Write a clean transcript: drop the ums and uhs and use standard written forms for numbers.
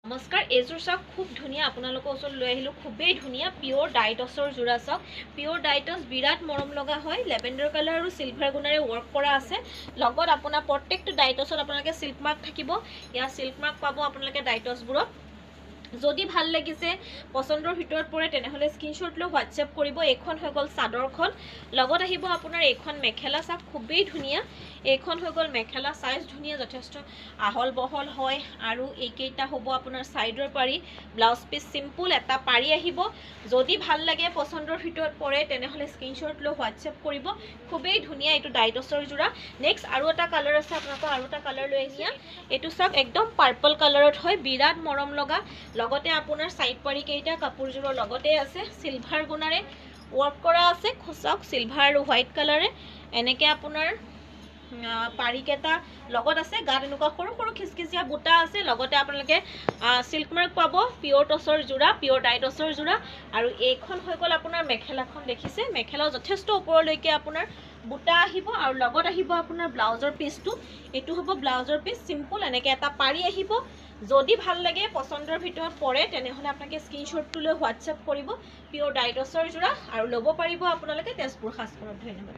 নমস্কাৰ এজোৰ চাওক খুব ধুনিয়া আপোনালোকৰ ওচৰত লৈ আহিলো খুবেই ধুনিয়া পিওৰ ডাইটছৰ জোৰা চাওক পিওৰ ডাইটছ বিৰাট মৰম লগা হয় লেভেণ্ডাৰ কালাৰ আৰু সিলভাৰ গুণাৰে ওয়াৰ্ক কৰা আছে লগত আপোনাৰ প্ৰত্যেকটো ডাইটছত আপোনালোকে সিল্ক মাৰ্ক থাকিব ইয়া সিল্ক মাৰ্ক পাব আপোনালোকে ডাইটছবোৰত যদি ভাল লাগিছে পছন্দৰ ভিতৰত পৰে তেনেহলে স্ক্ৰিনশ্বট লৈ হোৱাটসঅ্যাপ কৰিব এইখন হৈ গল চাদৰখন লগত আহিব আপোনাৰ এইখন মেখেলা চাওক খুবেই ধুনিয়া এইখন হৈ গল মেখেলা সাইজ ধুনিয়া যথেষ্ট আহল বহল হয় আৰু এইকেইটা হ'ব আপোনাৰ সাইডৰ পাৰি ব্লাউজ পিস সিম্পল এটা পাৰি আহিব যদি ভাল লাগে পছন্দৰ ভিতৰত পৰে তেনেহলে স্ক্ৰিনশ্বট লৈ হোৱাটসঅ্যাপ কৰিব খুবেই ধুনিয়া এটো ডাইটছৰ জোৰা নেক্সট আৰু এটা কালাৰ আছে আপোনালোকৰ আৰু এটা কালাৰ লৈ আহিয়া এটো চাওক একদম পাৰ্পল কালাৰত হয় বিৰাট মৰম লগা লগতে আপোনাৰ সাইড পাৰি কেইটা কাপোৰজোৰৰ লগতে আছে সিলভাৰ গুণাৰে ওয়াৰ্ক কৰা আছে খুচাওক সিলভাৰ আৰু হোৱাইট কালাৰে এনেকে আপোনাৰ পাৰিকেটা লগত আছে গাত এনেকুৱা সৰু সৰু খিচখিচিয়া বুটা আছে লগতে আপোনালোকে সিল্ক মাৰ্ক পাব পিওৰ টছৰ জোৰা পিওৰ ডাইটছৰ জোৰা আৰু এইখন হৈ গল আপোনাৰ মেখেলাখন দেখিছে মেখেলাও যথেষ্ট ওপৰলৈকে আপোনাৰ বুটা আহিব আৰু লগত আহিব আপোনাৰ ব্লাউজৰ পিসটো এটো হ'ব ব্লাউজৰ পিস সিম্পল এনেকে এটা পাৰি আহিব যদি ভাল লাগে পছন্দৰ ভিতৰত পৰে তেনেহলে আপোনালোকে স্ক্ৰিনশ্বটটো লৈ হোৱাটসঅ্যাপ কৰিব পিওৰ ডাইটছৰ জোৰা আৰু ল'ব পাৰিব আপোনালোকে তেজপুৰ সাজপুৰত ধন্যবাদ